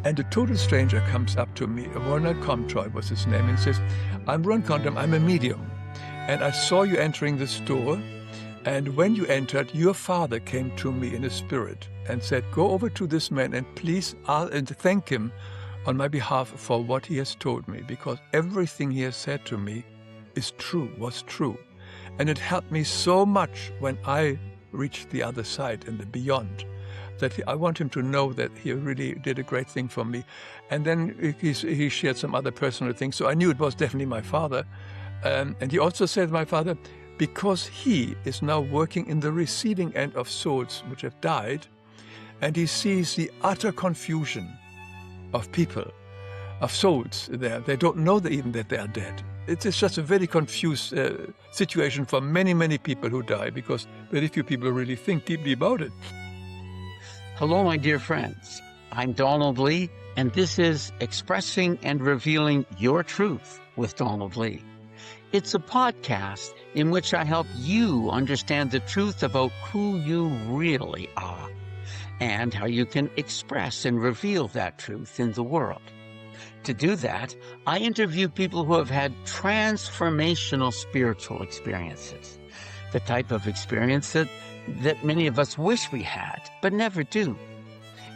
And a total stranger comes up to me. Ronald Comtois was his name, and says, "I'm Ron Comtois, I'm a medium. And I saw you entering the store. And when you entered, your father came to me in a spirit and said, go over to this man and please and thank him on my behalf for what he has told me, because everything he has said to me is true, was true. And it helped me so much when I reached the other side and the beyond, that I want him to know that he really did a great thing for me." And then he shared some other personal things. So I knew it was definitely my father. And he also said, my father, because he is now working in the receiving end of souls which have died, and he sees the utter confusion of people, of souls there. They don't know even that they are dead. It is just a very confused situation for many, many people who die, because very few people really think deeply about it. Hello, my dear friends. I'm Donald Lee, and this is Expressing and Revealing Your Truth with Donald Lee. It's a podcast in which I help you understand the truth about who you really are and how you can express and reveal that truth in the world. To do that, I interview people who have had transformational spiritual experiences, the type of experience that many of us wish we had, but never do.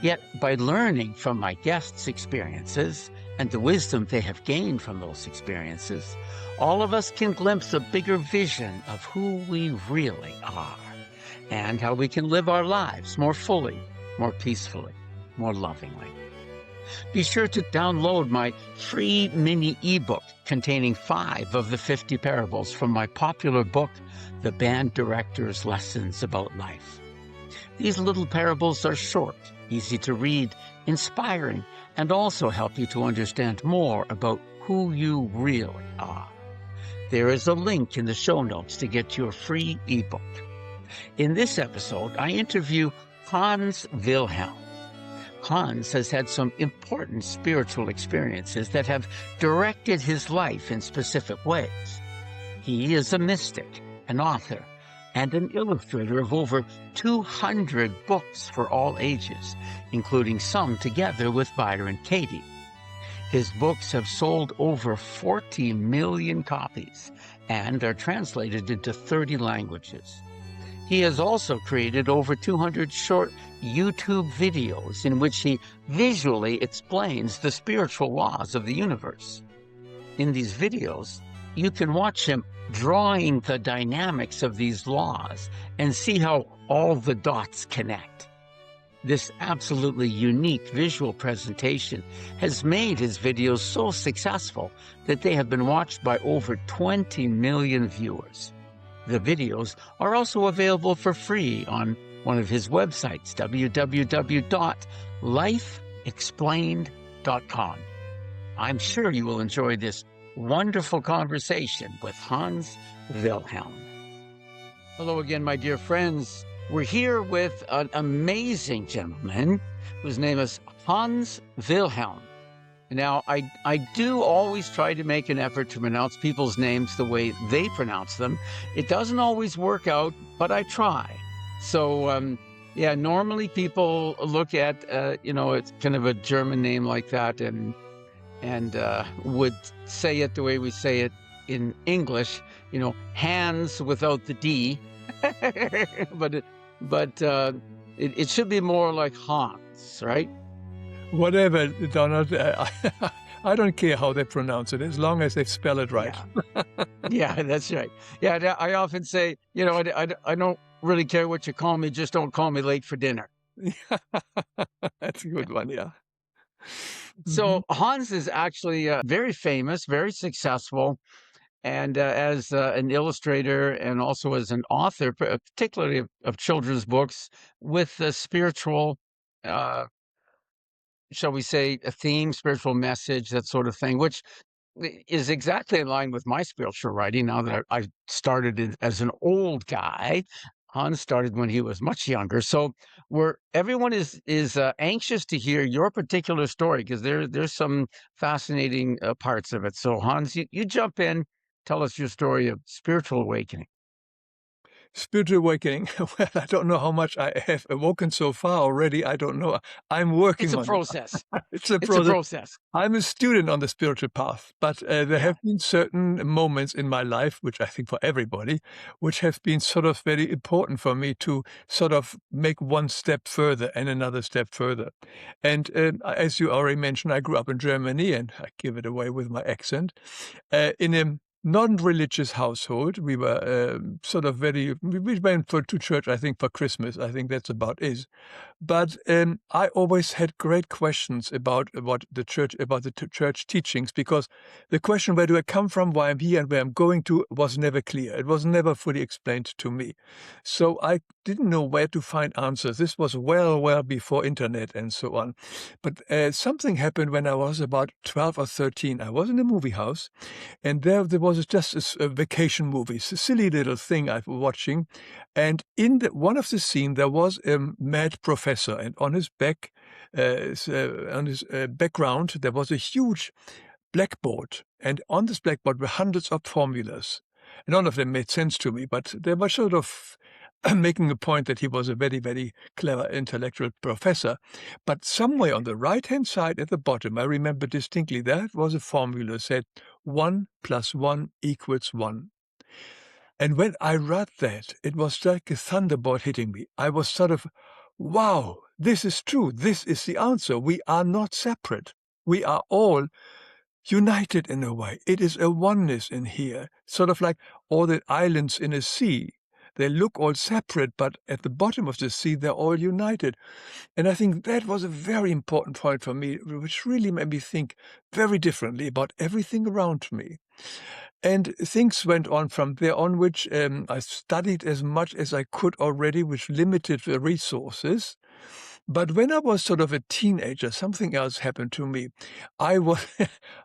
Yet, by learning from my guests' experiences and the wisdom they have gained from those experiences, all of us can glimpse a bigger vision of who we really are and how we can live our lives more fully, more peacefully, more lovingly. Be sure to download my free mini ebook containing 5 of the 50 parables from my popular book, The Band Director's Lessons About Life. These little parables are short, easy to read, inspiring, and also help you to understand more about who you really are. There is a link in the show notes to get your free ebook. In this episode, I interview Hans Wilhelm. Hans has had some important spiritual experiences that have directed his life in specific ways. He is a mystic, an author, and an illustrator of over 200 books for all ages, including some together with Byron Katie. His books have sold over 40 million copies and are translated into 30 languages. He has also created over 200 short YouTube videos in which he visually explains the spiritual laws of the universe. In these videos, you can watch him drawing the dynamics of these laws and see how all the dots connect. This absolutely unique visual presentation has made his videos so successful that they have been watched by over 20 million viewers. The videos are also available for free on one of his websites, www.lifeexplained.com. I'm sure you will enjoy this wonderful conversation with Hans Wilhelm. Hello again, my dear friends. We're here with an amazing gentleman whose name is Hans Wilhelm. Now, I do always try to make an effort to pronounce people's names the way they pronounce them. It doesn't always work out, but I try. So, normally people look at, it's kind of a German name like that and would say it the way we say it in English, Hans without the D. but it should be more like Hans, right? Whatever, Donald, I don't care how they pronounce it, as long as they spell it right. Yeah, that's right. Yeah, I often say, I don't really care what you call me, just don't call me late for dinner. That's a good one, yeah. So Hans is actually very famous, very successful, and as an illustrator and also as an author, particularly of children's books, with a spiritual, shall we say, a theme, spiritual message, that sort of thing, which is exactly in line with my spiritual writing. Now that I started as an old guy, Hans started when he was much younger. So everyone is anxious to hear your particular story, because there's some fascinating parts of it. So Hans, you jump in, tell us your story of spiritual awakening. Spiritual awakening. Well, I don't know how much I have awoken so far already. I don't know. I'm working It's a on it. process. It's a It's a process. process. I'm a student on the spiritual path, but there Yeah. have been certain moments in my life, which I think for everybody, which have been sort of very important for me to sort of make one step further and another step further. And as you already mentioned, I grew up in Germany, and I give it away with my accent, in a non-religious household. We were sort of we went to church, I think, for Christmas. I think that's about it. But I always had great questions about what the church, about the church teachings, because the question, where do I come from, why I'm here, and where I'm going to, was never clear. It was never fully explained to me. So I didn't know where to find answers. This was well before internet and so on. But something happened when I was about 12 or 13. I was in a movie house, and there was just a vacation movie, a silly little thing I was watching. And in one of the scenes, there was a mad professor, and on his back, on his background, there was a huge blackboard. And on this blackboard were hundreds of formulas. None of them made sense to me, but they were sort of making a point that he was a very clever intellectual professor. But somewhere on the right-hand side at the bottom, I remember distinctly, there was a formula said 1 + 1 = 1. And when I read that, it was like a thunderbolt hitting me. I was sort of, wow, this is true. This is the answer. We are not separate. We are all united in a way. It is a oneness in here, sort of like all the islands in a sea. They look all separate, but at the bottom of the sea, they're all united. And I think that was a very important point for me, which really made me think very differently about everything around me. And things went on from there on, which I studied as much as I could already, with limited resources. But when I was sort of a teenager, something else happened to me. I was,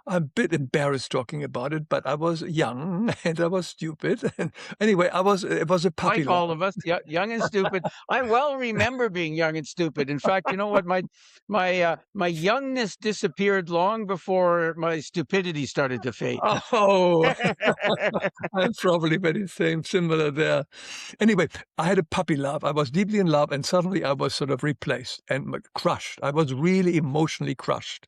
I'm a bit embarrassed talking about it, but I was young and I was stupid. And anyway, it was a puppy Like love. all of us, young and stupid. I well remember being young and stupid. In fact, you know what? My youngness disappeared long before my stupidity started to fade. Oh, I'm probably very similar there. Anyway, I had a puppy love. I was deeply in love, and suddenly I was sort of replaced and crushed. I was really emotionally crushed,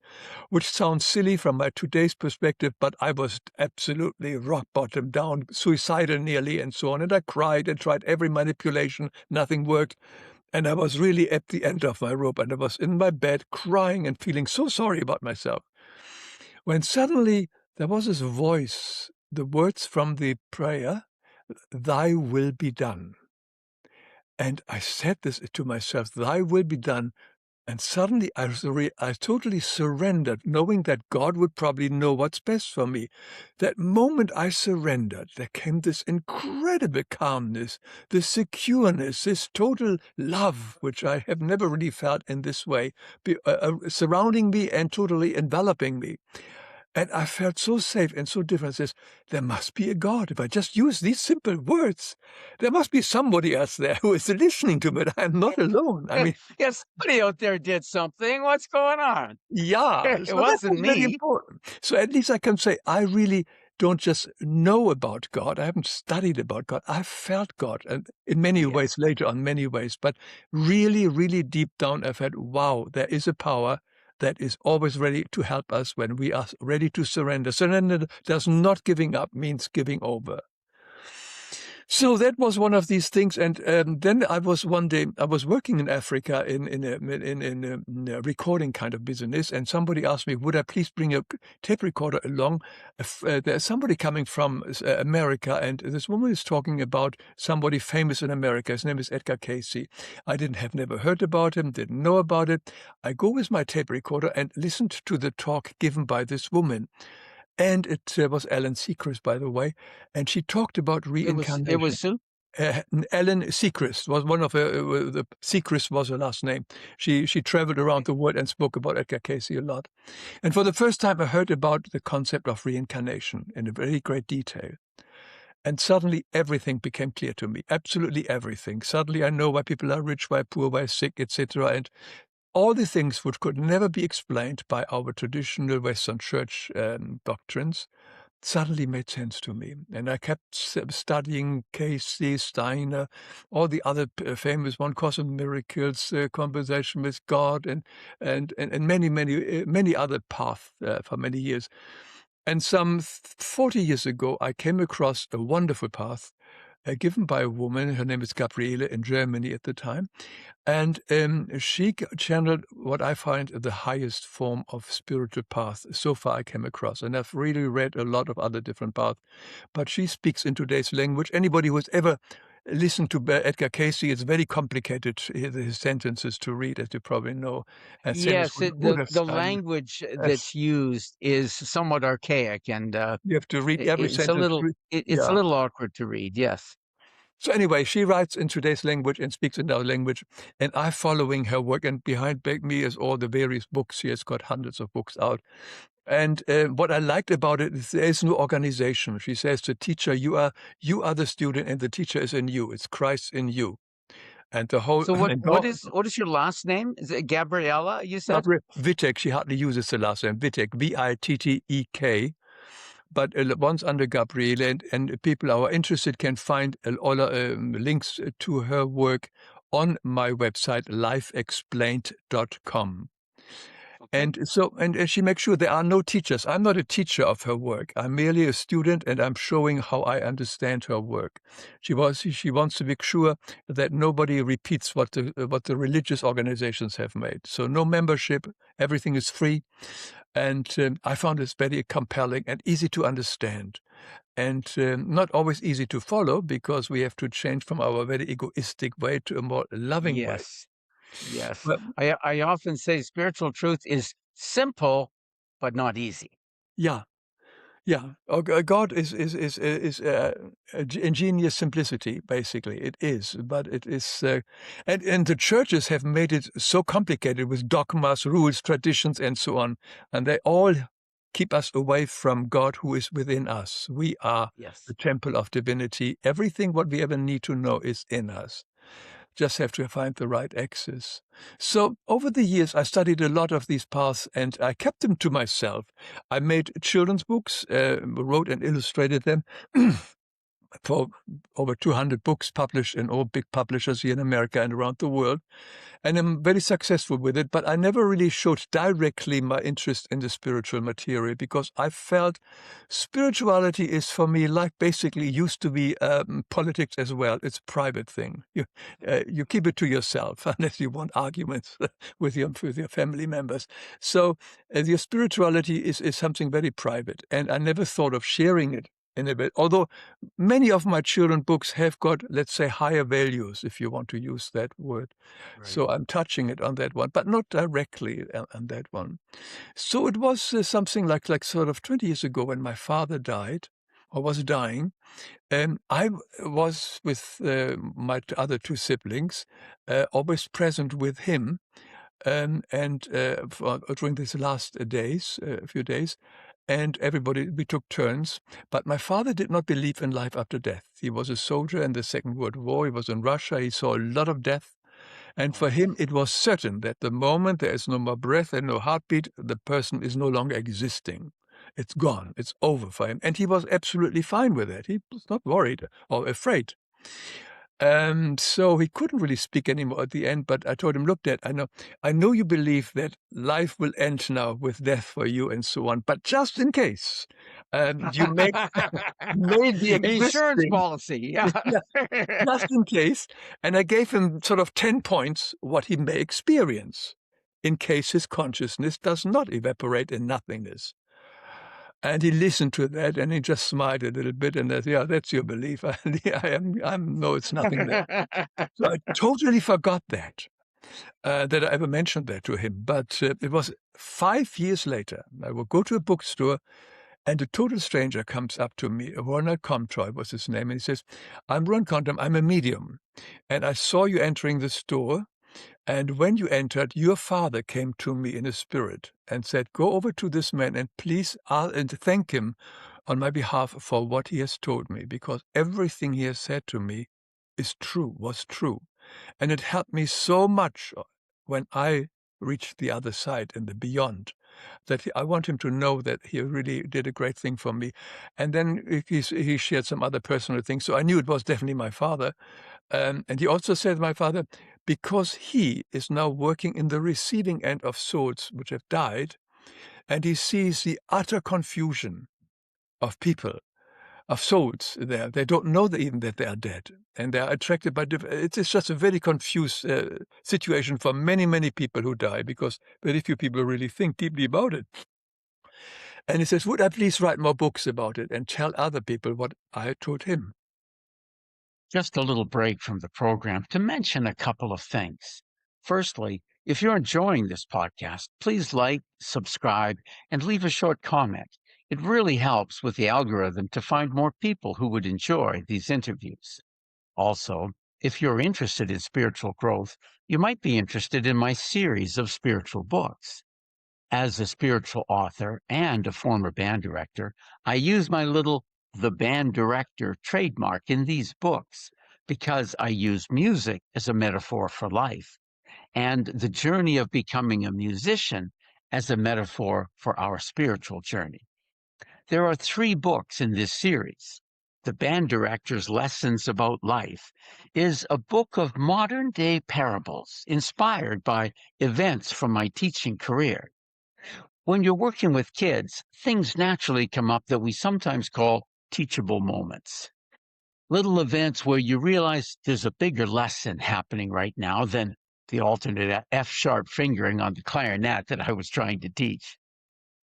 which sounds silly from my today's perspective, but I was absolutely rock bottom down, suicidal nearly, and so on. And I cried and tried every manipulation. Nothing worked. And I was really at the end of my rope, and I was in my bed crying and feeling so sorry about myself, when suddenly there was this voice, the words from the prayer, "Thy will be done." And I said this to myself, "Thy will be done." And suddenly I totally surrendered, knowing that God would probably know what's best for me. That moment I surrendered, there came this incredible calmness, this secureness, this total love, which I have never really felt in this way, surrounding me and totally enveloping me. And I felt so safe and so different. Says, there must be a God. If I just use these simple words, there must be somebody else there who is listening to me. I'm not alone. I mean, Yes, somebody out there did something. What's going on? yeah, It so that wasn't was very me. important. So at least I can say I really don't just know about God. I haven't studied about God. I've felt God, and in many ways, Yes. later on, many ways. But really deep down, I've had, wow, there is a power that is always ready to help us when we are ready to surrender. Surrender does not giving up, means giving over. So that was one of these things, and then I was one day I was working in Africa in a recording kind of business, and somebody asked me, would I please bring a tape recorder along? There's somebody coming from America, and this woman is talking about somebody famous in America. His name is Edgar Casey. I never heard about him, didn't know about it. I go with my tape recorder and listened to the talk given by this woman. And it was Ellen Seacrest, by the way, and she talked about It reincarnation. was Sue. Ellen Seacrest was one of her, the Seacrest was her last name. She traveled around the world and spoke about Edgar Casey a lot. And for the first time, I heard about the concept of reincarnation in a very great detail. And suddenly everything became clear to me, absolutely everything. Suddenly I know why people are rich, why poor, why sick, etc. And all the things which could never be explained by our traditional Western church doctrines suddenly made sense to me. And I kept studying Casey, Steiner, all the other famous One Course in Miracles, Conversation with God, and many other paths for many years. And some 40 years ago, I came across a wonderful path given by a woman. Her name is Gabriele in Germany at the time. And she channeled what I find the highest form of spiritual path so far I came across. And I've really read a lot of other different paths. But she speaks in today's language. Anybody who's ever listened to Edgar Casey, it's very complicated, his sentences to read, as you probably know. And same as Yes, with Buddha's the time. language Yes, that's used is somewhat archaic, and you have to read every it's a sentence. little it's a Yeah. little awkward to read. Yes. So anyway, she writes in today's language and speaks in our language, and I'm following her work. And behind me is all the various books. She has got hundreds of books out. And what I liked about it is there is no organization. She says the teacher, you are the student, and the teacher is in you. It's Christ in you, and the whole So what and what is what is your last name? Is it Gabriella? You said. Gabriel Wittek. She hardly uses the last name Wittek, Wittek. But once under Gabriele, and people who are interested can find all links to her work on my website, lifeexplained.com. Okay. And so, and she makes sure there are no teachers. I'm not a teacher of her work. I'm merely a student, and I'm showing how I understand her work. She wants to make sure that nobody repeats what the religious organizations have made. So no membership, everything is free. And I found this very compelling and easy to understand, and not always easy to follow, because we have to change from our very egoistic way to a more loving way. Yes. Yes. But I often say spiritual truth is simple, but not easy. yeah, yeah. God is ingenious simplicity. Basically, it is. But it is, and the churches have made it so complicated with dogmas, rules, traditions, and so on, and they all keep us away from God who is within us. We are the Yes. temple of divinity. Everything what we ever need to know is in us. Just have to find the right axis. So over the years, I studied a lot of these paths, and I kept them to myself. I made children's books, wrote and illustrated them for over 200 books published in all big publishers here in America and around the world. And I'm very successful with it, but I never really showed directly my interest in the spiritual material, because I felt spirituality is for me like basically used to be politics as well. It's a private thing. You keep it to yourself unless you want arguments with your family members. So your spirituality is something very private, and I never thought of sharing it in a bit. Although many of my children books have got, let's say, higher values, if you want to use that word. Right. So I'm touching it on that one, but not directly on that one. So it was something like sort of 20 years ago when my father died, or was dying. I was with my other two siblings, always present with him, during these last days, a few days, and we took turns. But my father did not believe in life after death. He was a soldier in the Second World War. He was in Russia. He saw a lot of death. And for Oh, him, it was certain that the moment there is no more breath and no heartbeat, the person is no longer existing. It's gone. It's over for him. And he was absolutely fine with it. He was not worried or afraid. So he couldn't really speak anymore at the end, but I told him, look, Dad, I know you believe that life will end now with death for you and so on, but just in case, you may be insurance existing. policy. Yeah. Yeah, just in case. And I gave him sort of 10 points what he may experience in case his consciousness does not evaporate in nothingness. And he listened to that, and he just smiled a little bit and said, yeah, that's your belief. And no, it's nothing there. So I totally forgot that I ever mentioned that to him. But it was 5 years later. I would go to a bookstore, and a total stranger comes up to me. Ronald Comtois was his name, and he says, I'm Ron Comtois, I'm a medium, and I saw you entering the store, and when you entered, your father came to me in a spirit and said, go over to this man and please and thank him on my behalf for what he has told me, because everything he has said to me was true. And it helped me so much when I reached the other side and the beyond. that I want him to know that he really did a great thing for me. And then he shared some other personal things, so I knew it was definitely my father. And he also said, my father, because he is now working in the receiving end of souls which have died, and he sees the utter confusion of people, of souls there. They don't know even that they are dead, and they are attracted by different. It's just a very confused situation for many, many people who die, because very few people really think deeply about it. And he says, would I please write more books about it and tell other people what I told him? Just a little break from the program to mention a couple of things. Firstly, if you're enjoying this podcast, please like, subscribe, and leave a short comment. It really helps with the algorithm to find more people who would enjoy these interviews. Also, if you're interested in spiritual growth, you might be interested in my series of spiritual books. As a spiritual author and a former band director, I use my little "the band director" trademark in these books because I use music as a metaphor for life and the journey of becoming a musician as a metaphor for our spiritual journey. There are 3 books in this series. The Band Director's Lessons About Life is a book of modern-day parables inspired by events from my teaching career. When you're working with kids, things naturally come up that we sometimes call teachable moments. Little events where you realize there's a bigger lesson happening right now than the alternate F-sharp fingering on the clarinet that I was trying to teach.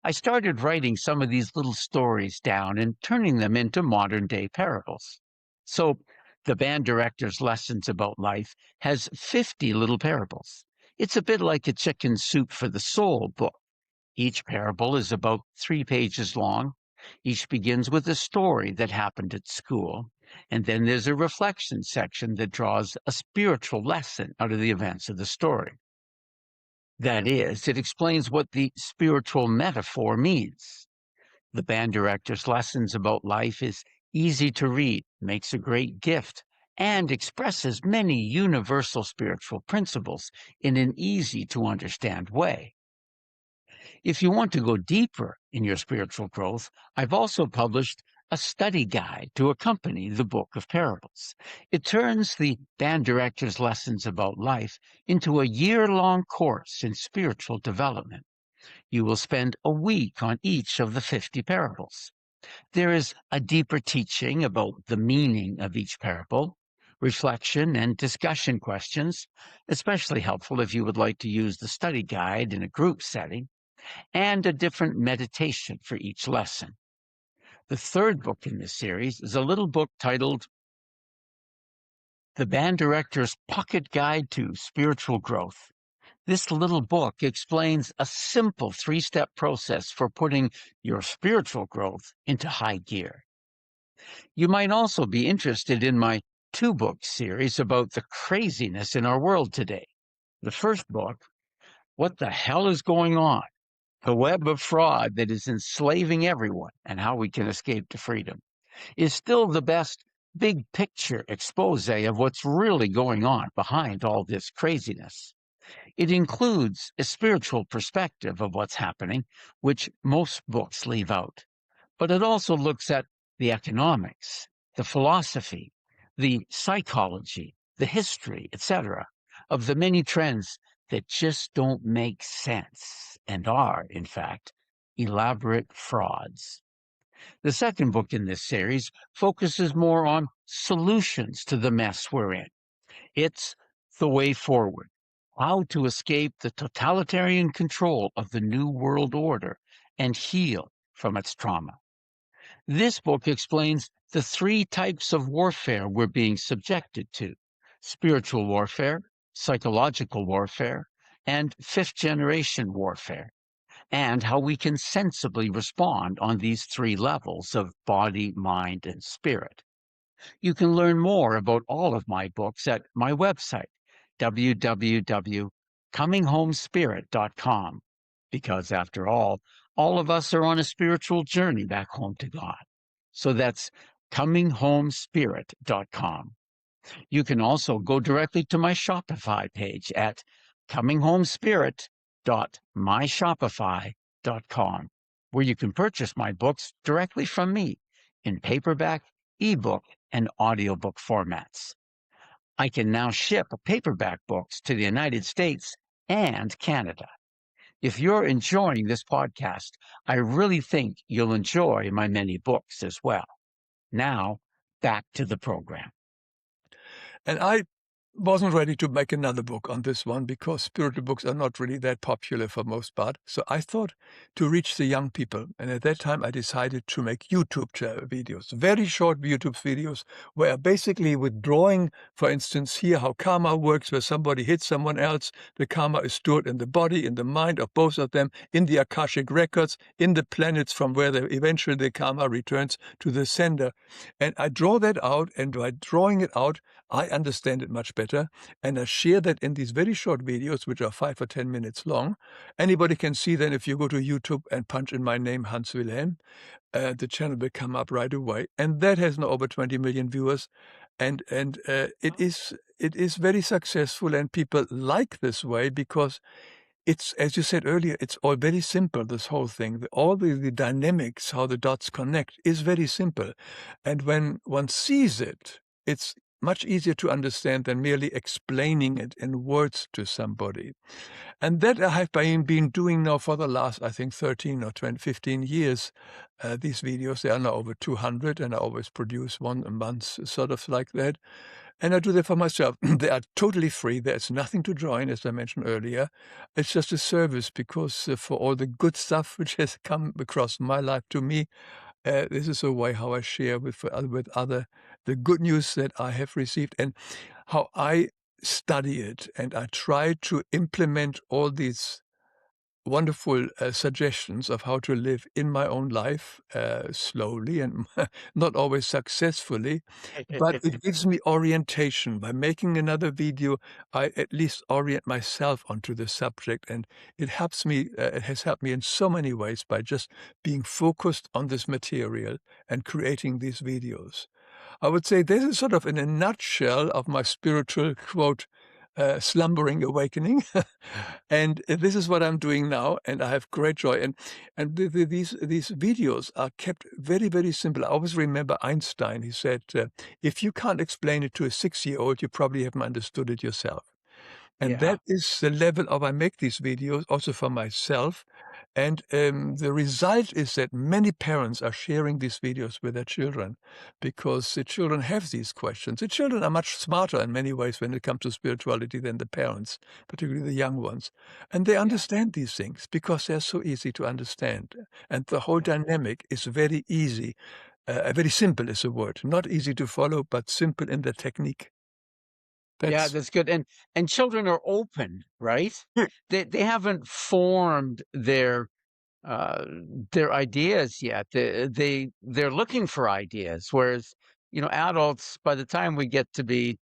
I started writing some of these little stories down and turning them into modern-day parables. So, the Band Director's Lessons About Life has 50 little parables. It's a bit like a Chicken Soup for the Soul book. Each parable is about 3 pages long. Each begins with a story that happened at school, and then there's a reflection section that draws a spiritual lesson out of the events of the story. That is, it explains what the spiritual metaphor means. The Band Director's Lessons About Life is easy to read, makes a great gift, and expresses many universal spiritual principles in an easy-to-understand way. If you want to go deeper in your spiritual growth, I've also published a study guide to accompany the Book of Parables. It turns the Band Director's Lessons About Life into a year-long course in spiritual development. You will spend a week on each of the 50 parables. There is a deeper teaching about the meaning of each parable, reflection and discussion questions, especially helpful if you would like to use the study guide in a group setting, and a different meditation for each lesson. The 3rd book in this series is a little book titled The Band Director's Pocket Guide to Spiritual Growth. This little book explains a simple 3-step process for putting your spiritual growth into high gear. You might also be interested in my 2-book series about the craziness in our world today. The first book, What the Hell is Going On? The web of fraud that is enslaving everyone and how we can escape to freedom, is still the best big picture expose of what's really going on behind all this craziness. It includes a spiritual perspective of what's happening, which most books leave out. But it also looks at the economics, the philosophy, the psychology, the history, etc., of the many trends that just don't make sense and are, in fact, elaborate frauds. The second book in this series focuses more on solutions to the mess we're in. It's The Way Forward, how to escape the totalitarian control of the New World Order and heal from its trauma. This book explains the 3 types of warfare we're being subjected to: spiritual warfare, psychological warfare, and 5th-generation warfare, and how we can sensibly respond on these 3 levels of body, mind, and spirit. You can learn more about all of my books at my website, www.cominghomespirit.com, because after all of us are on a spiritual journey back home to God. So that's cominghomespirit.com. You can also go directly to my Shopify page at cominghomespirit.myshopify.com. byronkatie.com, where you can purchase my books directly from me in paperback, ebook, and audiobook formats. I can now ship paperback books to the United States and Canada. If you're enjoying this podcast, I really think you'll enjoy my many books as well. Now, back to the program. And I wasn't ready to make another book on this one because spiritual books are not really that popular for most part. So I thought to reach the young people. And at that time, I decided to make YouTube videos, very short YouTube videos, where basically with drawing, for instance, here how karma works, where somebody hits someone else, the karma is stored in the body, in the mind of both of them, in the Akashic records, in the planets from where eventually the karma returns to the sender. And I draw that out, and by drawing it out, I understand it much better, and I share that in these very short videos, which are 5 or 10 minutes long. Anybody can see then if you go to YouTube and punch in my name, Hans Wilhelm, the channel will come up right away. And that has now over 20 million viewers, and it is very successful, and people like this way because it's, as you said earlier, it's all very simple, this whole thing. All the dynamics, how the dots connect, is very simple. And when one sees it, it's much easier to understand than merely explaining it in words to somebody. And that I have been doing now for the last, I think, 13 or 20, 15 years. These videos, they are now over 200, and I always produce one a month, sort of like that. And I do that for myself. They are totally free. There's nothing to join, as I mentioned earlier. It's just a service because for all the good stuff which has come across my life to me, this is a way how I share with other the good news that I have received and how I study it. And I try to implement all these wonderful suggestions of how to live in my own life slowly and not always successfully, but it gives me orientation. By making another video, I at least orient myself onto the subject, and it helps me. It has helped me in so many ways by just being focused on this material and creating these videos. I would say this is sort of in a nutshell of my spiritual quote, slumbering awakening. And this is what I'm doing now, and I have great joy. And these videos are kept very, very simple. I always remember Einstein. He said, if you can't explain it to a 6-year-old, you probably haven't understood it yourself. And Yeah. that is the level of I make these videos also for myself. And the result is that many parents are sharing these videos with their children because the children have these questions. The children are much smarter in many ways when it comes to spirituality than the parents, particularly the young ones. And they understand these things because they're so easy to understand. And the whole dynamic is very easy. Very simple is a word. Not easy to follow, but simple in the technique. Yeah, That's that's good. And children are open, right? They haven't formed uh their ideas yet. They're looking for ideas, whereas adults, by the time we get to be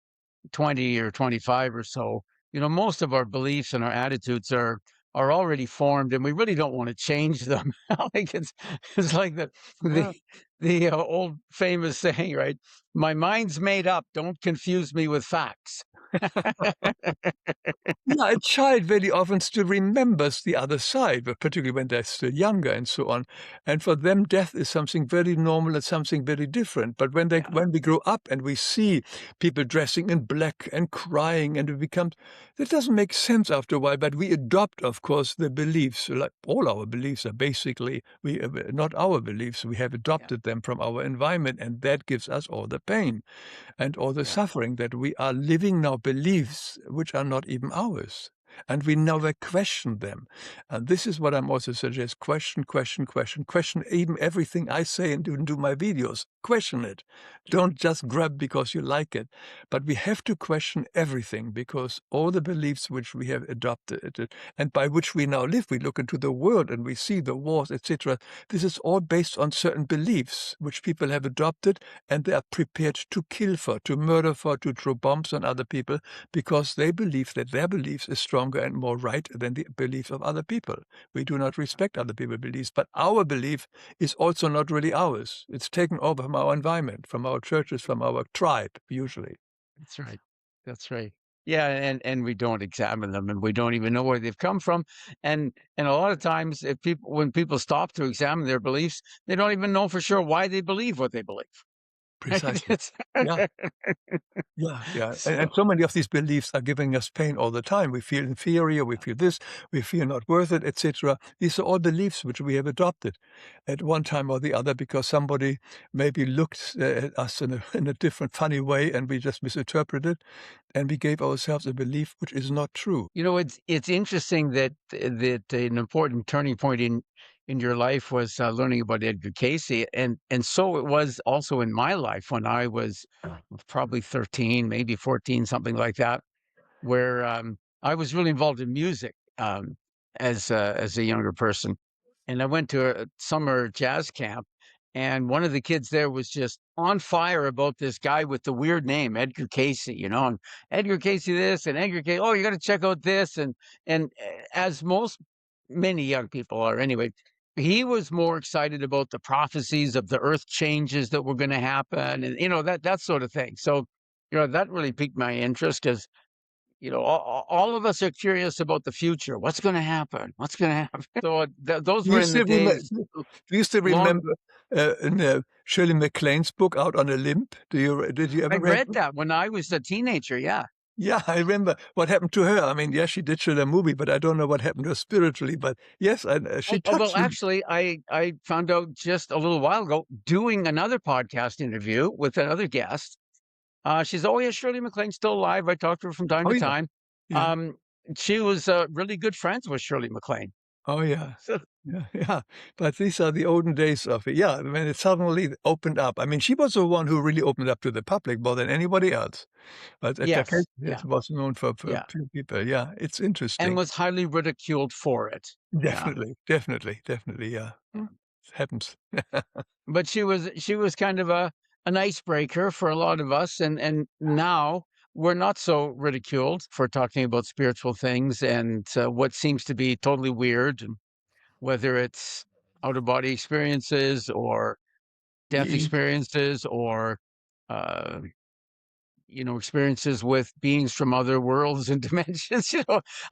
20 or 25 or so, most of our beliefs and our attitudes are already formed, and we really don't want to change them. Like it's like the yeah. the old famous saying, right? My mind's made up. Don't confuse me with facts. Yeah, a child very often still remembers the other side, but particularly when they're still younger and so on. And for them, death is something very normal and something very different. But Yeah, when we grow up and we see people dressing in black and crying, and it becomes that doesn't make sense after a while. But we adopt, of course, the beliefs. Like all our beliefs are basically not our beliefs. We have yeah, adopted them from our environment, and that gives us all the pain and all the yeah, suffering that we are living now beliefs which are not even ours. And we never question them. And this is what I'm also suggest. Question, question, question, question even everything I say and do my videos. Question it. Don't just grab because you like it. But we have to question everything because all the beliefs which we have adopted and by which we now live, we look into the world and we see the wars, etc. This is all based on certain beliefs which people have adopted and they are prepared to kill for, to murder for, to throw bombs on other people because they believe that their beliefs is stronger and more right than the beliefs of other people. We do not respect other people's beliefs, but our belief is also not really ours. It's taken over from our environment, from our churches, from our tribe, usually. that's right. That's right. Yeah, and we don't examine them, and we don't even know where they've come from. And a lot of times, if people when people stop to examine their beliefs, they don't even know for sure why they believe what they believe. Right? Precisely. Yeah. Yeah, yeah. And So so many of these beliefs are giving us pain all the time. We feel inferior, we feel this, we feel not worth it, etc. These are all beliefs which we have adopted at one time or the other because somebody maybe looked at us in a different, funny way and we just misinterpreted and we gave ourselves a belief which is not true. it's interesting that an important turning point in your life was learning about Edgar Casey, and so it was also in my life when I was probably 13, maybe 14, something like that, where I was really involved in music as a younger person, and I went to a summer jazz camp, and one of the kids there was just on fire about this guy with the weird name, Edgar Casey, and Edgar Casey this and Edgar Casey. Oh, you got to check out this, and as many young people are anyway. He was more excited about the prophecies of the earth changes that were going to happen, and that sort of thing. So, that really piqued my interest because all of us are curious about the future. What's going to happen? What's going to happen? So those Do were you in the still days long. remember in Shirley MacLaine's book Out on a Limb? Did you I ever read read it? that when I was a teenager. Yeah. Yeah, I remember what happened to her. I mean, yes, she did shoot a movie, but I don't know what happened to her spiritually. But yes, she Although touched me. actually, I found out just a little while ago doing another podcast interview with another guest. She's oh yeah, Shirley MacLaine's still alive. I talk to her from time Oh to yeah, time. yeah. Um, she was really good friends with Shirley MacLaine. Oh yeah, So yeah, yeah. But these are the olden days of it. Yeah, when it suddenly opened up. I mean, she was the one who really opened up to the public more than anybody else. But Takei yes, yes, yeah, was known for yeah, few people. Yeah, it's and interesting. was highly ridiculed for it. Yeah. Definitely, definitely, definitely. Yeah, Yeah. it happens. But she was kind of an icebreaker for a lot of us, and now we're not so ridiculed for talking about spiritual things and what seems to be totally weird, and whether it's out of body experiences or death Y- experiences or uh, experiences with beings from other worlds and dimensions.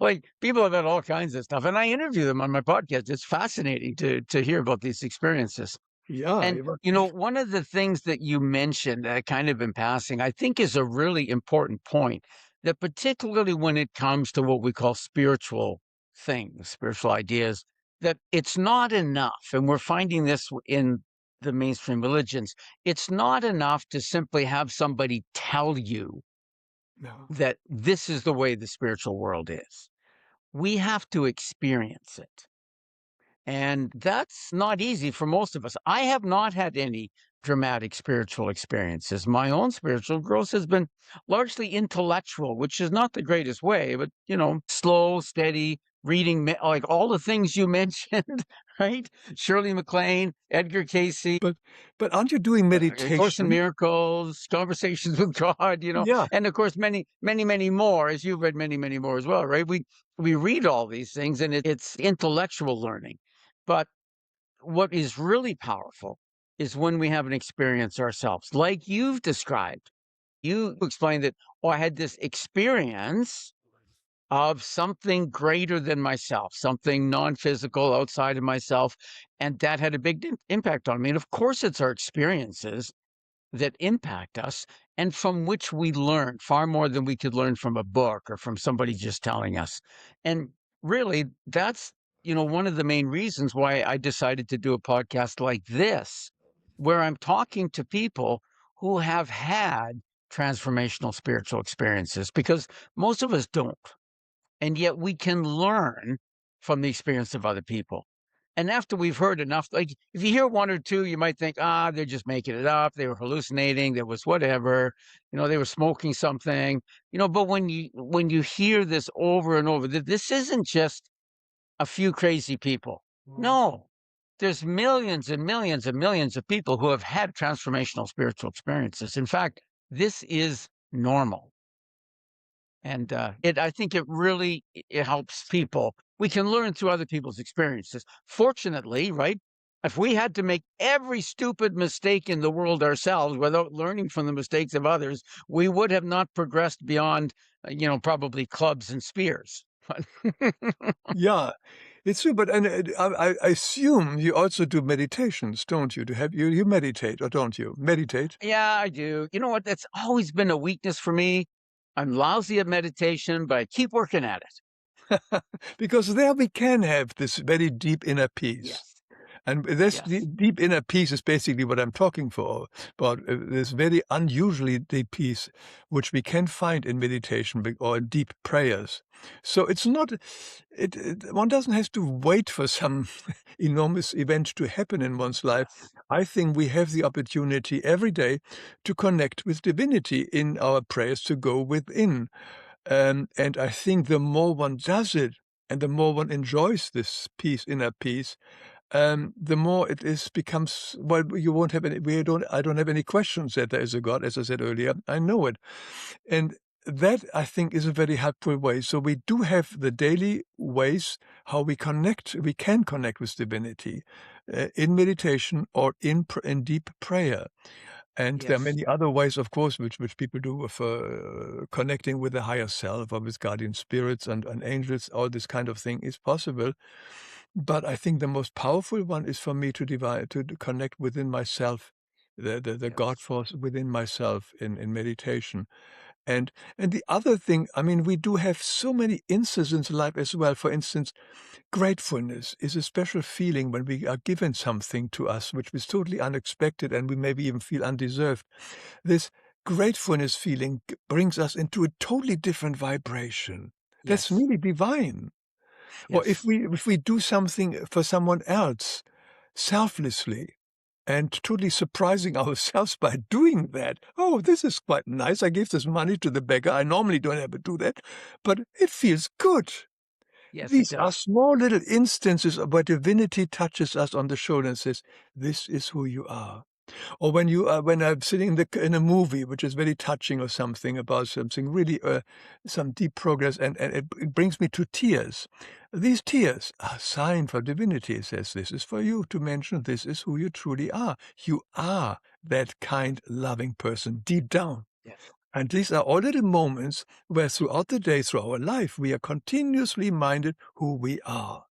Like people have had all kinds of stuff, and I interview them on my podcast. It's fascinating to hear about these experiences. Yeah, And, one of the things that you mentioned, kind of in passing, I think is a really important point that particularly when it comes to what we call spiritual things, spiritual ideas, that it's not enough. And we're finding this in the mainstream religions. It's not enough to simply have somebody tell you no. that this is the way the spiritual world is. We have to experience it. And that's not easy for most of us. I have not had any dramatic spiritual experiences. My own spiritual growth has been largely intellectual, which is not the greatest way, but, slow, steady reading, like all the things you mentioned, right? Shirley MacLaine, Edgar Casey, But aren't you doing A Course in meditation? Miracles, Conversations with God, Yeah, and of course, many, many, many more, as you've read many, many more as well, right? We read all these things and it's intellectual learning. But what is really powerful is when we have an experience ourselves, like you've described. You explained that, oh, I had this experience of something greater than myself, something non physical outside of myself. And that had a big impact on me. And of course, it's our experiences that impact us and from which we learn far more than we could learn from a book or from somebody just telling us. And really, that's, one of the main reasons why I decided to do a podcast like this, where I'm talking to people who have had transformational spiritual experiences, because most of us don't. And yet we can learn from the experience of other people. And after we've heard enough, like if you hear one or two, you might think, they're just making it up. They were hallucinating. There was whatever, they were smoking something, but when you hear this over and over, this isn't just a few crazy people. No, there's millions and millions and millions of people who have had transformational spiritual experiences. In fact, this is normal. And I think it really it helps people. We can learn through other people's experiences. Fortunately, right? If we had to make every stupid mistake in the world ourselves without learning from the mistakes of others, we would have not progressed beyond probably clubs and spears. Yeah, it's true. But and I assume you also do meditations, don't you? You meditate or don't you meditate? Yeah, I do. You know what? That's always been a weakness for me. I'm lousy at meditation, but I keep working at it. Because there we can have this very deep inner peace. Yes. And this Yes. deep inner peace is basically what I'm talking for, about this very unusually deep peace, which we can find in meditation or in deep prayers. So it's not, one doesn't have to wait for some enormous event to happen in one's life. Yes. I think we have the opportunity every day to connect with divinity in our prayers, to go within. And I think the more one does it, and the more one enjoys this peace, inner peace, the more it becomes, well, you won't have any, I don't have any questions that there is a God, as I said earlier. I know it. And that, I think, is a very helpful way. So we do have the daily ways how we can connect with divinity, in meditation or in deep prayer. And there are Yes. many other ways, of course, which people do for connecting with the higher self or with guardian spirits and angels. All this kind of thing is possible. But I think the most powerful one is for me to connect within myself, the God Yes. force within myself in meditation. And and the other thing, I mean, we do have so many instances in life as well. For instance, gratefulness is a special feeling when we are given something to us which was totally unexpected and we maybe even feel undeserved. This gratefulness feeling brings us into a totally different vibration. That's Yes. really divine. Or Yes. if we do something for someone else selflessly and totally surprising ourselves by doing that. Oh, this is quite nice. I gave this money to the beggar. I normally don't ever do that, but it feels good. Yes, it These are does. small little instances where divinity touches us on the shoulder and says, "This is who you are." Or when I'm sitting in a movie which is very touching or something about something really, some deep progress, and it brings me to tears. These tears are a sign for divinity. It says, "This is for you to mention this is who you truly are. You are that kind, loving person deep down." Yes. And these are all little moments where throughout the day, through our life, we are continuously reminded who we are.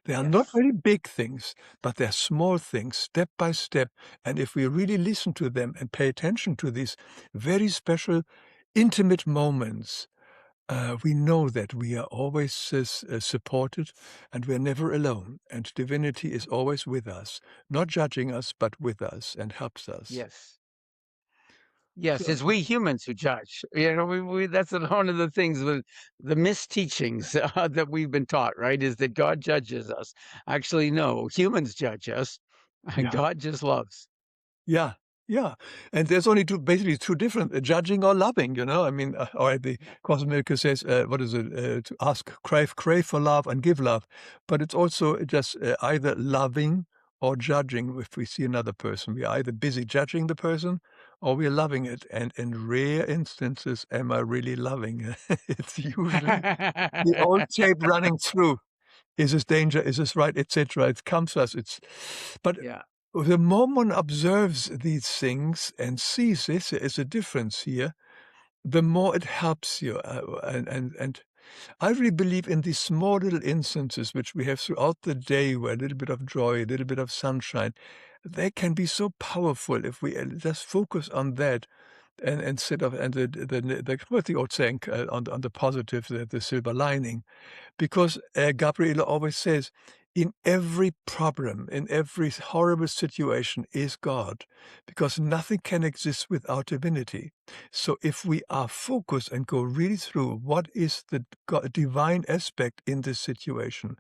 They are not Yes. very big things, but they're small things, step by step. And if we really listen to them and pay attention to these very special, intimate moments, we know that we are always supported and we're never alone. And divinity is always with us, not judging us, but with us and helps us. Yes. Yes, So, it's we humans who judge. We that's one of the things with the misteachings that we've been taught, right? Is that God judges us. Actually, no, humans judge us. yeah. God just loves. Yeah, yeah, and there's only basically two different, judging or loving, you know? I mean, or the Yeah. Course in Miracles says, what is it? To ask, crave for love and give love. But it's also just either loving or judging. If we see another person, we are either busy judging the person or we are loving it. And in rare instances, am I really loving? It's usually the old tape running through. Is this danger? Is this right? Etc. It comes to us. But Yeah. the more one observes these things and sees this, there is a difference here, the more it helps you. And I really believe in these small little instances which we have throughout the day, where a little bit of joy, a little bit of sunshine, they can be so powerful if we just focus on that. And instead of what's the old saying, on the positive, the silver lining, because Gabriele always says, in every problem, in every horrible situation is God, because nothing can exist without divinity. So if we are focused and go really through what is the divine aspect in this situation,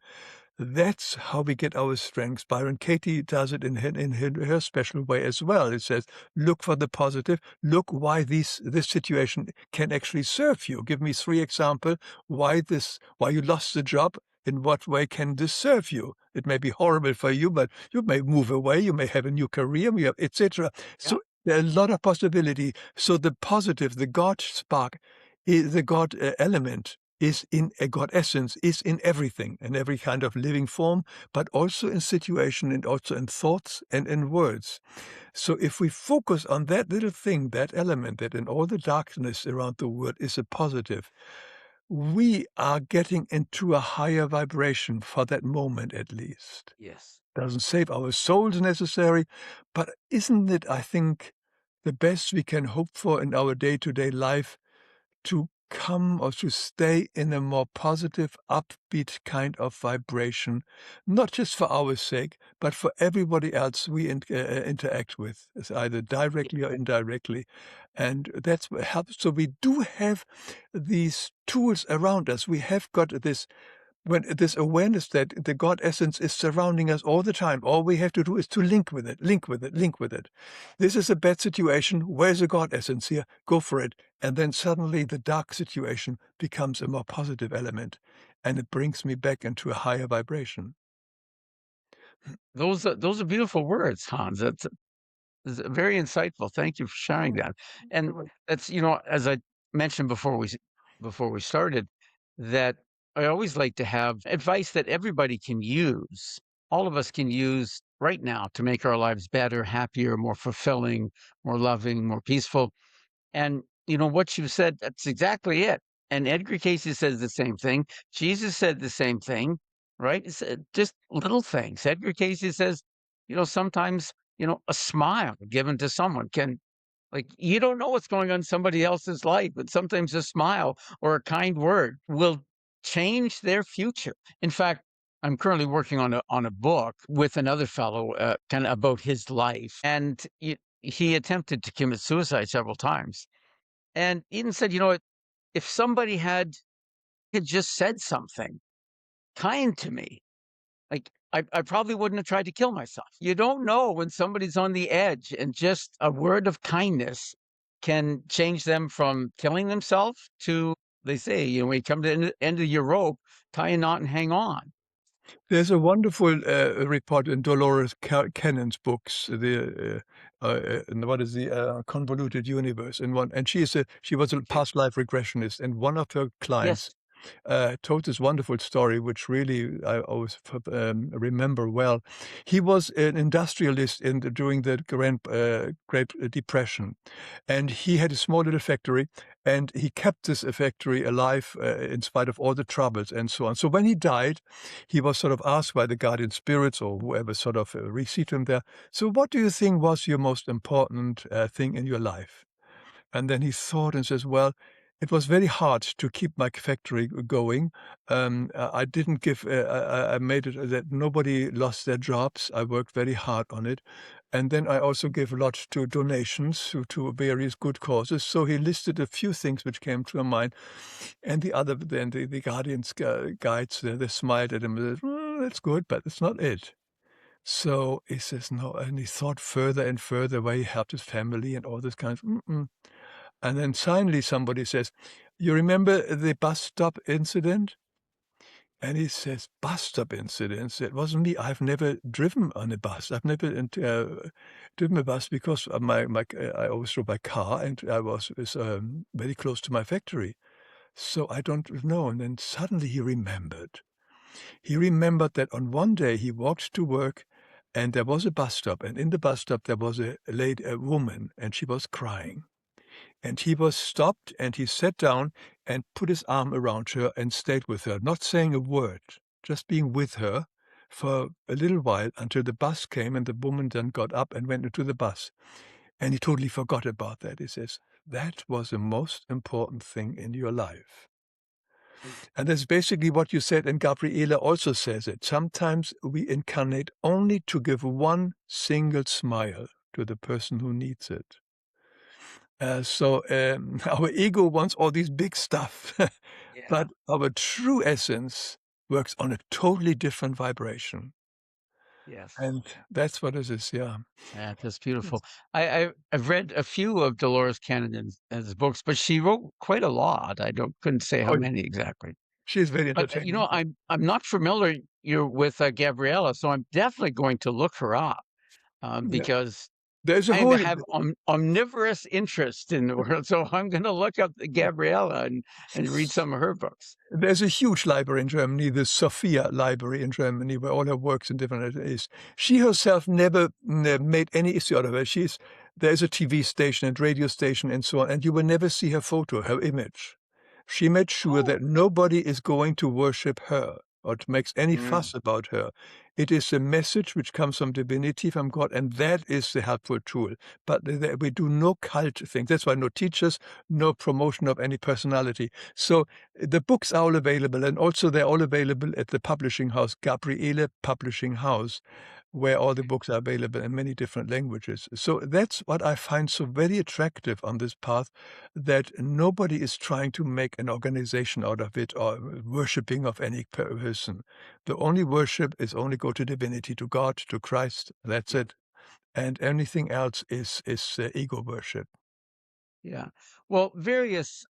that's how we get our strengths. Byron Katie does it in her special way as well. It says, look for the positive. Look why this situation can actually serve you. Give me 3 examples why you lost the job. In what way can this serve you? It may be horrible for you, but you may move away. You may have a new career, etc. Yeah. So there are a lot of possibility. So the positive, the God spark, is the God element is in a God essence, is in everything, in every kind of living form, but also in situation and also in thoughts and in words. So if we focus on that little thing, that element that in all the darkness around the world is a positive, we are getting into a higher vibration for that moment at least. Yes. Doesn't save our souls necessary, but isn't it, I think, the best we can hope for in our day-to-day life to come or to stay in a more positive, upbeat kind of vibration, not just for our sake, but for everybody else we interact with, as either Ye directly or indirectly. And that's what helps. So we do have these tools around us. We have got this awareness that the God essence is surrounding us all the time. All we have to do is to link with it, link with it, link with it. This is a bad situation. Where's the God essence here? Go for it. And then suddenly the dark situation becomes a more positive element, and it brings me back into a higher vibration. those are beautiful words, Hans. That's very insightful. Thank you for sharing that. And that's, as I mentioned before we started, that I always like to have advice that everybody can use. All of us can use right now to make our lives better, happier, more fulfilling, more loving, more peaceful. And what you said, that's exactly it. And Edgar Casey says the same thing. Jesus said the same thing, right? It's just little things. Edgar Casey says, sometimes, a smile given to someone can, like, you don't know what's going on in somebody else's life, but sometimes a smile or a kind word will change their future. In fact, I'm currently working on a book with another fellow, kind of about his life, and he attempted to commit suicide several times. And Eden said, if somebody had just said something kind to me, like I probably wouldn't have tried to kill myself. You don't know when somebody's on the edge, and just a word of kindness can change them from killing themselves to, they say, when you come to the end of your rope, tie a knot and hang on. There's a wonderful report in Dolores Cannon's books, and what is the convoluted universe? And she was a Okay. past life regressionist, and one of her clients Yes. told this wonderful story, which really I always remember well. He was an industrialist during the Great Depression, and he had a small little factory, and he kept this factory alive in spite of all the troubles and so on. So when he died, he was sort of asked by the guardian spirits or whoever sort of received him there. So what do you think was your most important thing in your life? And then he thought and says, "Well, it was very hard to keep my factory going. I didn't give. I made it that nobody lost their jobs. I worked very hard on it, and then I also gave a lot to donations to various good causes." So he listed a few things which came to mind, and the guardians guides they smiled at him and said, "That's good, but it's not it." So he says, "No," and he thought further and further where he helped his family and all this kind of. And then finally somebody says, "You remember the bus stop incident?" And he says, "Bus stop incidents? It wasn't me. I've never driven on a bus. I've never driven a bus because of I always drove by car, and I was very close to my factory. So I don't know." And then suddenly he remembered. He remembered that on one day he walked to work, and there was a bus stop, and in the bus stop there was a woman, and she was crying. And he was stopped, and he sat down and put his arm around her and stayed with her, not saying a word, just being with her for a little while until the bus came, and the woman then got up and went into the bus. And he totally forgot about that. He says, "That was the most important thing in your life." And that's basically what you said, and Gabriela also says it. Sometimes we incarnate only to give one single smile to the person who needs it. Our ego wants all these big stuff, Yeah. but our true essence works on a totally different vibration, Yes. and that's what it is, yeah. Yeah, that's beautiful. I've read a few of Dolores Cannon's books, but she wrote quite a lot. I don't couldn't say how Oh, many exactly. she's very But entertaining. I'm not familiar with Gabriella, so I'm definitely going to look her up, Yeah. because There's a I whole have omnivorous interest in the world, so I'm going to look up Gabriella and read some of her books. There's a huge library in Germany, the Sophia Library in Germany, where all her works in different is. She herself never made any issue out of it. There's a TV station and radio station and so on, and you will never see her photo, her image. She made sure Oh. that nobody is going to worship her or to make any Mm, fuss about her. It is a message which comes from divinity, from God, and that is the helpful tool. But we do no cult thing. That's why no teachers, no promotion of any personality. So the books are all available, and also they're all available at the publishing house, Gabriele Publishing House, where all the books are available in many different languages. So that's what I find so very attractive on this path, that nobody is trying to make an organization out of it or worshipping of any person. The only worship is only go to divinity, to God, to Christ. That's yeah, it. And anything else is ego worship. yeah. Well, various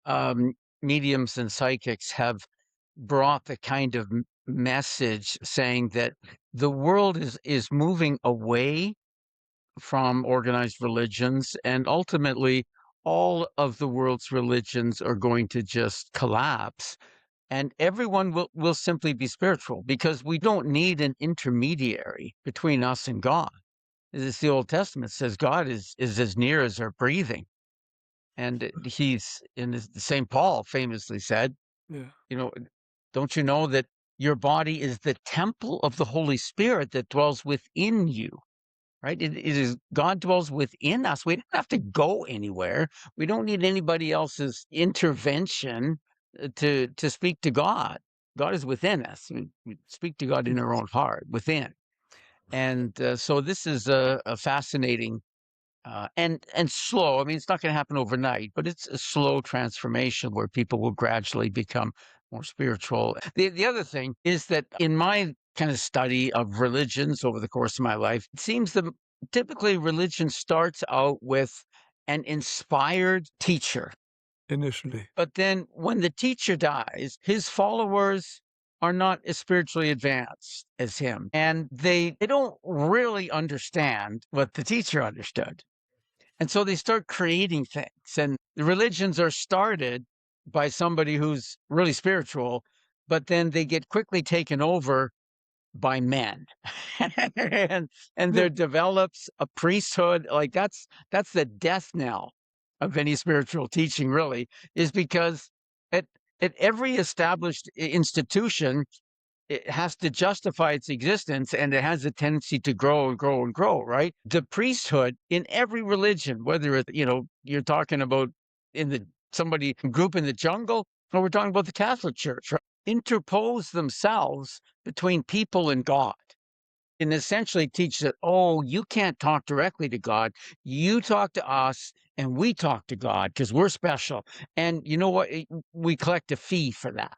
mediums and psychics have brought the kind of message saying that the world is moving away from organized religions, and ultimately all of the world's religions are going to just collapse, and everyone will simply be spiritual because we don't need an intermediary between us and God. As the Old Testament says, God is as near as our breathing. And he's in St. Paul famously said, Yeah. you know, don't you know that your body is the temple of the Holy Spirit that dwells within you? Right? It is God dwells within us. We don't have to go anywhere. We don't need anybody else's intervention to speak to God. God is within us. We speak to God in our own heart, within. And so this is a fascinating and slow. I mean, it's not going to happen overnight, but it's a slow transformation where people will gradually become more spiritual. The other thing is that in my kind of study of religions over the course of my life, it seems that typically religion starts out with an inspired teacher. Initially. But then when the teacher dies, his followers are not as spiritually advanced as him. And they don't really understand what the teacher understood. And so they start creating things, and the religions are started by somebody who's really spiritual, but then they get quickly taken over by men. and Yeah. there develops a priesthood. Like that's the death knell of any spiritual teaching, really, is because at at every established institution, it has to justify its existence, and it has a tendency to grow and grow and grow, right? The priesthood in every religion, whether it, you're talking about in the somebody group in the jungle, or we're talking about the Catholic Church, right? Interpose themselves between people and God and essentially teach that, oh, you can't talk directly to God. You talk to us and we talk to God because we're special. And you know what? We collect a fee for that.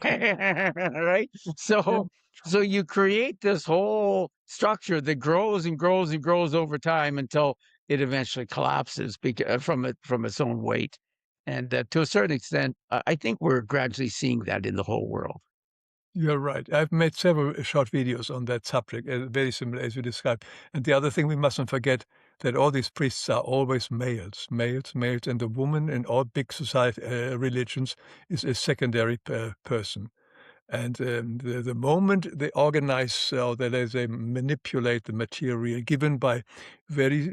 Right? Yeah. So you create this whole structure that grows and grows and grows over time until it eventually collapses from its own weight. And to a certain extent, I think we're gradually seeing that in the whole world. You're right. I've made several short videos on that subject, very similar as you described. And the other thing we mustn't forget that all these priests are always males, males, males, and the woman in all big society religions is a secondary person. And the moment they organize or that they manipulate the material given by very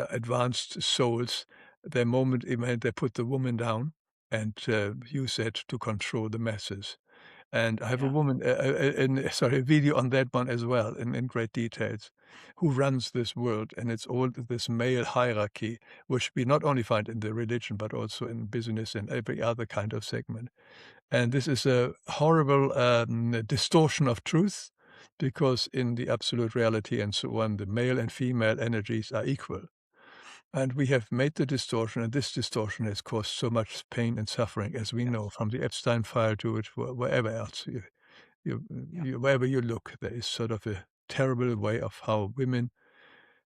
advanced souls, the moment they put the woman down and use it to control the masses. And I have a Yeah. woman, sorry, a video on that one as well in great details, who runs this world. And it's all this male hierarchy, which we not only find in the religion, but also in business and every other kind of segment. And this is a horrible distortion of truth, because in the absolute reality and so on, the male and female energies are equal. And we have made the distortion, and this distortion has caused so much pain and suffering, as we know, Yes. from the Epstein file to it, wherever else Yeah. wherever you look, there is sort of a terrible way of how women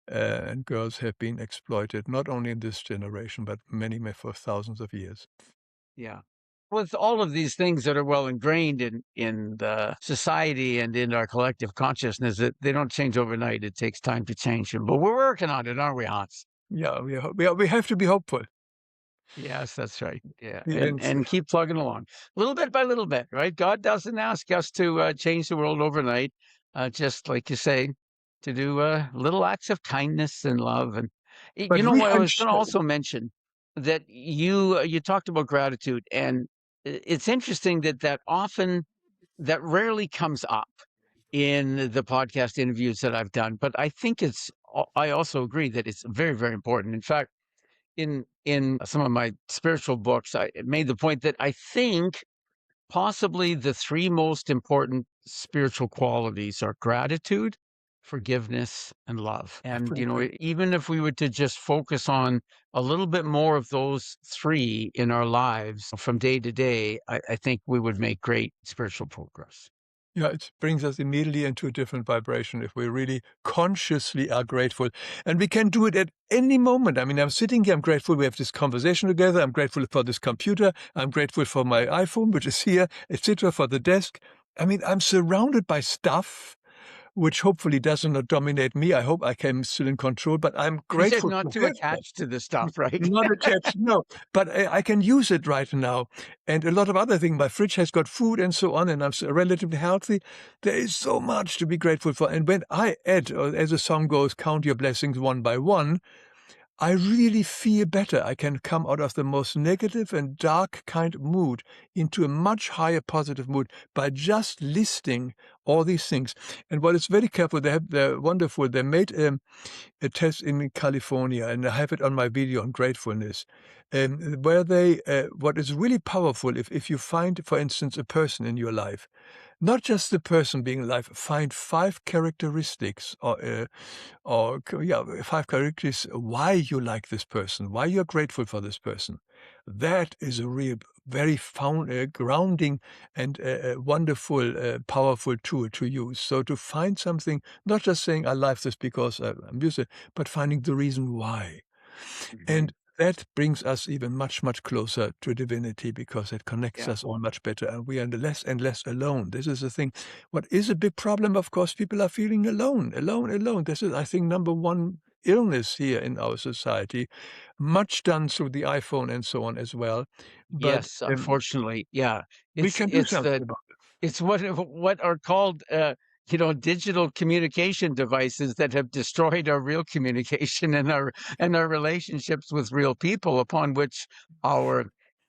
and girls have been exploited, not only in this generation, but many for thousands of years. Yeah. with all of these things that are well ingrained in the society and in our collective consciousness, that they don't change overnight. It takes time to change them, but we're working on it, aren't we, Hans? Yeah, we have to be hopeful. Yes, that's right. Yeah, And and keep plugging along, little bit by little bit, right? God doesn't ask us to change the world overnight. Just like you say, to do little acts of kindness and love. And but you know what? I was going to reassure. also mention that you talked about gratitude, and it's interesting that that rarely comes up in the podcast interviews that I've done. But I think I also agree that it's very, very important. In fact, in some of my spiritual books, I made the point that I think possibly the three most important spiritual qualities are gratitude, forgiveness, and love. I And fully agree. even if we were to just focus on a little bit more of those three in our lives from day to day, I think we would make great spiritual progress. Yeah, it brings us immediately into a different vibration if we really consciously are grateful. And we can do it at any moment. I mean, I'm sitting here, I'm grateful we have this conversation together. I'm grateful for this computer. I'm grateful for my iPhone, which is here, etc., for the desk. I mean, I'm surrounded by stuff which hopefully does not dominate me. I hope I can still in control, but I'm You said grateful not to too have that. attached to the stuff, right? Not attached, no. But I can use it right now. And a lot of other things. My fridge has got food and so on, and I'm relatively healthy. There is so much to be grateful for. And when I add, or as the song goes, count your blessings one by one, I really feel better. I can come out of the most negative and dark kind of mood into a much higher positive mood by just listing all these things. And what is very careful, they're wonderful. They made a test in California, and I have it on my video on gratefulness, where they, what is really powerful, if you find, for instance, a person in your life, not just the person being alive, find five characteristics yeah, five characteristics why you like this person, why you're grateful for this person. That is a real, very grounding and wonderful, powerful tool to use. So to find something, not just saying I like this because I'm used to it, but finding the reason why. Mhm. And that brings us even much, much closer to divinity because it connects Yeah. us all much better and we are less and less alone. This is the thing. What is a big problem, of course, people are feeling alone, alone, alone. This is, I think, number one illness here in our society, much done through the iPhone and so on as well. But Yes, unfortunately, yeah. we It's can do it's something the about it's what are called digital communication devices that have destroyed our real communication and our relationships with real people, upon which our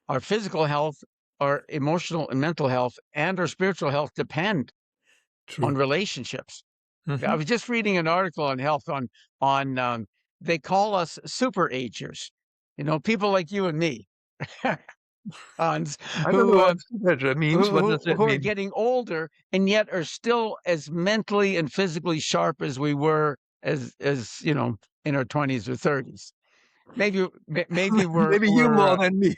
our physical health, our emotional and mental health, and our spiritual health depend it. on True. relationships. I Mhm. was just reading an article on health on they call us super agers, people like you and me, Hans, I don't know who what that means. What does that who are mean? getting older and yet are still as mentally and physically sharp as we were as in our 20s or 30s. Maybe Maybe you we're more than me.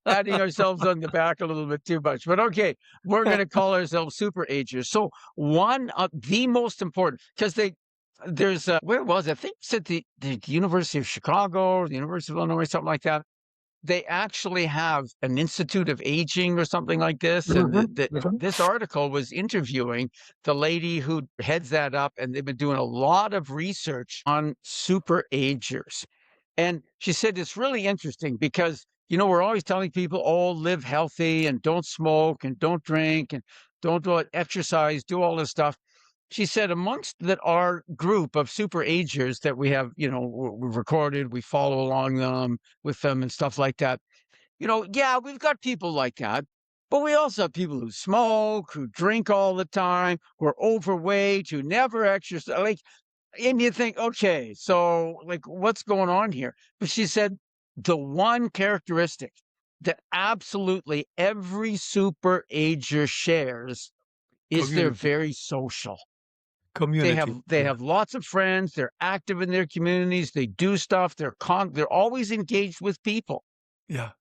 patting ourselves on the back a little bit too much, but okay, we're going to call ourselves super agers. So one of the most important, because there's where was it? I think it's at the University of Chicago, the University of Illinois, something like that. They actually have an Institute of Aging or something like this. And Mhm, mhm. this article was interviewing the lady who heads that up, and they've been doing a lot of research on super agers. And she said it's really interesting because, we're always telling people, oh, live healthy and don't smoke and don't drink and don't do exercise, do all this stuff. She said amongst that our group of super agers that we have, we've recorded, we follow along with them and stuff like that. Yeah, we've got people like that, but we also have people who smoke, who drink all the time, who are overweight, who never exercise. And you think, okay, so what's going on here? But she said the one characteristic that absolutely every super ager shares is they're Community. very social. They Community. have they Yeah. have lots of friends. They're active in their communities. They do stuff. They're always engaged with people. Yeah.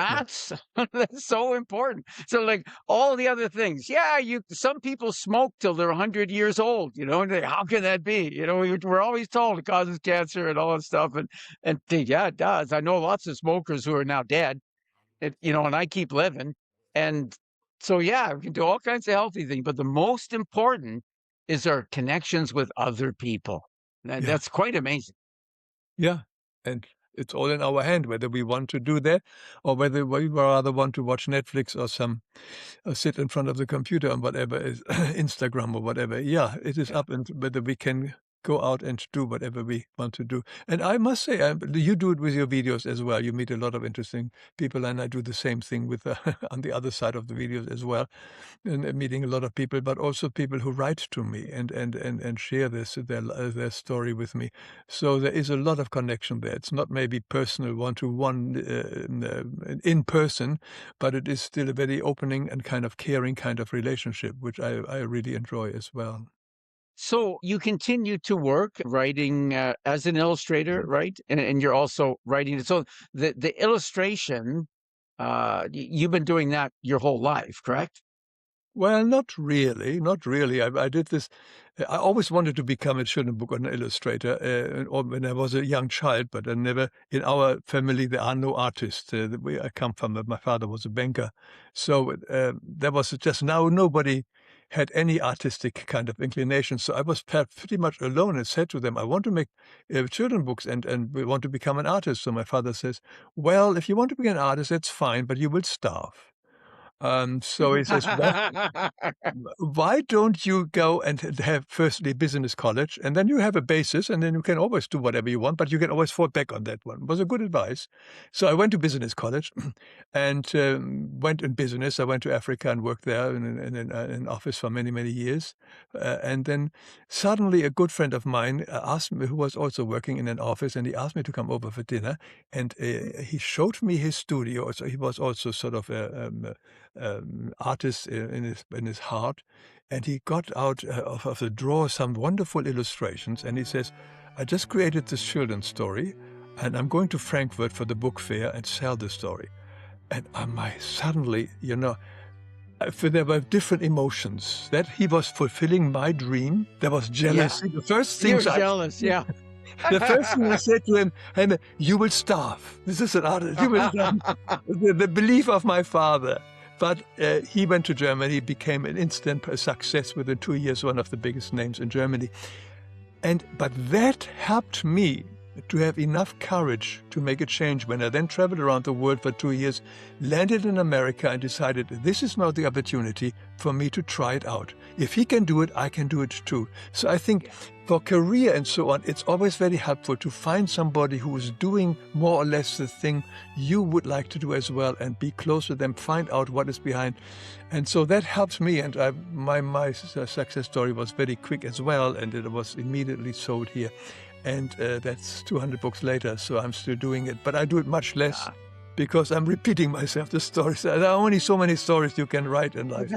Yeah. That's that's so important. So all the other things, yeah, some people smoke till they're 100 years old. How can that be? We're always told it causes cancer and all that stuff, and yeah, it does. I know lots of smokers who are now dead, and I keep living. And so, yeah, we can do all kinds of healthy things. But the most important is our connections with other people. Yeah. That's quite amazing. Yeah, and it's all in our hand whether we want to do that or whether we rather want to watch Netflix or sit in front of the computer and whatever is Instagram or whatever. Yeah, it is up and whether we can go out and do whatever we want to do. And I must say, you do it with your videos as well. You meet a lot of interesting people, and I do the same thing with on the other side of the videos as well, and meeting a lot of people, but also people who write to me and share their story with me. So there is a lot of connection there. It's not maybe personal one-to-one in person, but it is still a very opening and kind of caring kind of relationship, which I really enjoy as well. So you continue to work writing as an illustrator, right? And you're also writing. So the illustration, you've been doing that your whole life, correct? Well, not really, not really. I did this. I always wanted to become a children's book an illustrator, or when I was a young child. But I never. In our family, there are no artists. I come from. My father was a banker, so there was just now nobody had any artistic kind of inclination. So I was pretty much alone and said to them, "I want to make children's books and we want to become an artist." So my father says, "Well, if you want to be an artist, that's fine, but you will starve." So he says, why don't you go and have firstly business college, and then you have a basis, and then you can always do whatever you want, but you can always fall back on that one. It was a good advice. So I went to business college and went in business. I went to Africa and worked there in an office for many, many years. And then suddenly a good friend of mine asked me, who was also working in an office, and he asked me to come over for dinner. And he showed me his studio. So he was also sort of artist in his heart, and he got out of the drawer some wonderful illustrations, and he says, "I just created this children's story, and I'm going to Frankfurt for the book fair and sell the story." And suddenly, there were different emotions. That he was fulfilling my dream. There was jealousy. Yeah. The first You're things jealous, yeah. the first thing I said to him, "Hey, you will starve. This is an artist. You will starve." The belief of my father. But he went to Germany, became an instant success within 2 years, one of the biggest names in Germany. But that helped me to have enough courage to make a change when I then traveled around the world for 2 years, landed in America and decided this is now the opportunity for me to try it out. If he can do it, I can do it too. So I think for career and so on, it's always very helpful to find somebody who is doing more or less the thing you would like to do as well, and be close to them, find out what is behind. And so that helped me, and my success story was very quick as well, and it was immediately sold here. And that's 200 books later, so I'm still doing it. But I do it much less because I'm repeating myself, the stories. There are only so many stories you can write in life.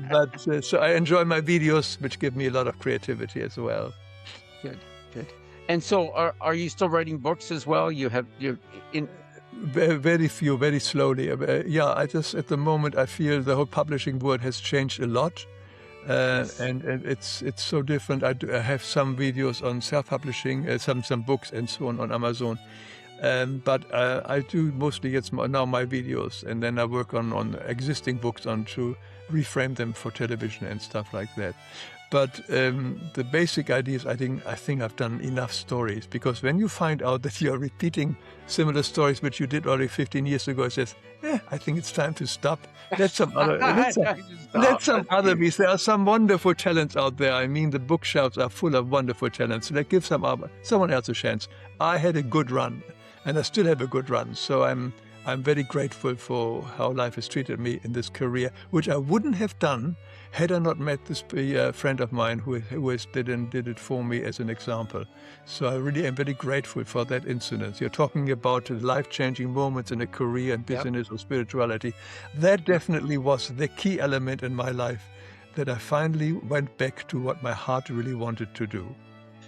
But so I enjoy my videos, which give me a lot of creativity as well. Good. And so are you still writing books as well? You're in... Very few, very slowly. Yeah, at the moment, I feel the whole publishing world has changed a lot. And it's so different. I have some videos on self-publishing, some books and so on Amazon. But I do mostly now my videos, and then I work on existing books to reframe them for television and stuff like that. But the basic idea is I think I've done enough stories, because when you find out that you're repeating similar stories which you did already 15 years ago, it says, I think it's time to stop. Let some other There are some wonderful talents out there. I mean, the bookshelves are full of wonderful talents. Let's give someone else a chance. I had a good run, and I still have a good run. So I'm very grateful for how life has treated me in this career, which I wouldn't have done had I not met this friend of mine who did it for me as an example. So I really am very grateful for that incident. You're talking about life-changing moments in a career and business or spirituality. That definitely was the key element in my life, that I finally went back to what my heart really wanted to do.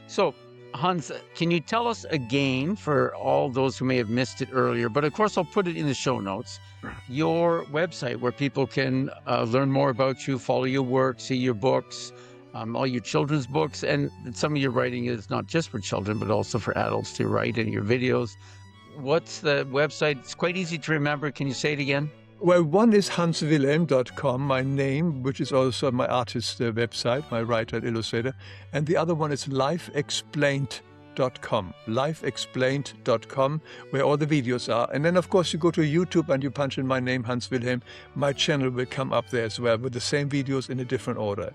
So, Hans, can you tell us again, for all those who may have missed it earlier, but of course I'll put it in the show notes, your website where people can learn more about you, follow your work, see your books, all your children's books, and some of your writing is not just for children, but also for adults to write, and your videos. What's the website? It's quite easy to remember. Can you say it again? Well, one is hanswilhelm.com, my name, which is also my artist website, my writer and illustrator. And the other one is lifeexplained.com, lifeexplained.com, where all the videos are. And then, of course, you go to YouTube and you punch in my name, Hans Wilhelm. My channel will come up there as well with the same videos in a different order.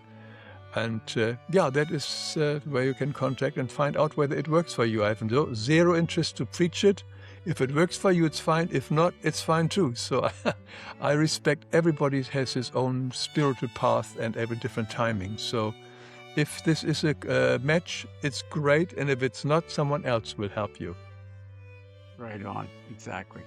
And that is where you can contact and find out whether it works for you. I have zero interest to preach it. If it works for you, it's fine. If not, it's fine too. So I respect everybody has his own spiritual path and every different timing. So if this is a match, it's great. And if it's not, someone else will help you. Right on. Exactly.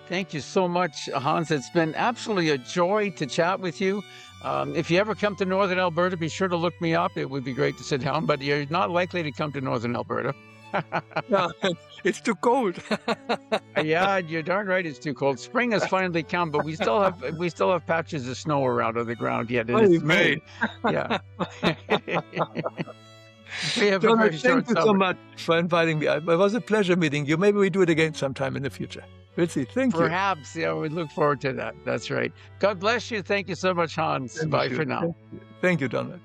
Thank you so much, Hans. It's been absolutely a joy to chat with you. If you ever come to Northern Alberta, be sure to look me up. It would be great to sit down, but you're not likely to come to Northern Alberta. No, it's too cold. Yeah, you're darn right. It's too cold. Spring has finally come, but we still have patches of snow around on the ground yet. And it's May. Yeah. We have a very short thank you so much for inviting me. It was a pleasure meeting you. Maybe we do it again sometime in the future. We'll see. Thank you. Perhaps. Yeah, we look forward to that. That's right. God bless you. Thank you so much, Hans. Bye for now. Thank you, Donald.